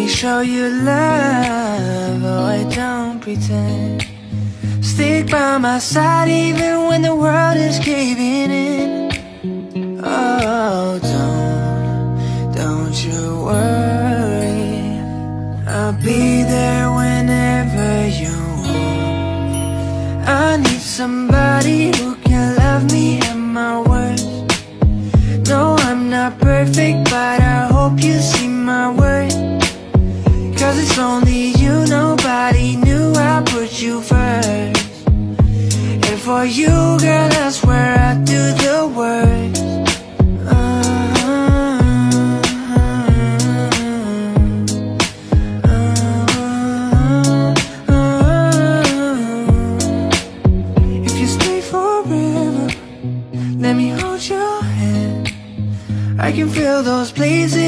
me show you love, oh I don't pretend. Stick by my side even when the world is caving in. Oh, don't you worry, I'll be there whenever you want. I need somebody who can love me at my worst. No, I'm not perfect, but I hope you see my worth. Cause it's only you, nobody knew I put you first. And for you, girl, that's where I do the work. If you stay forever, let me hold your hand. I can feel those places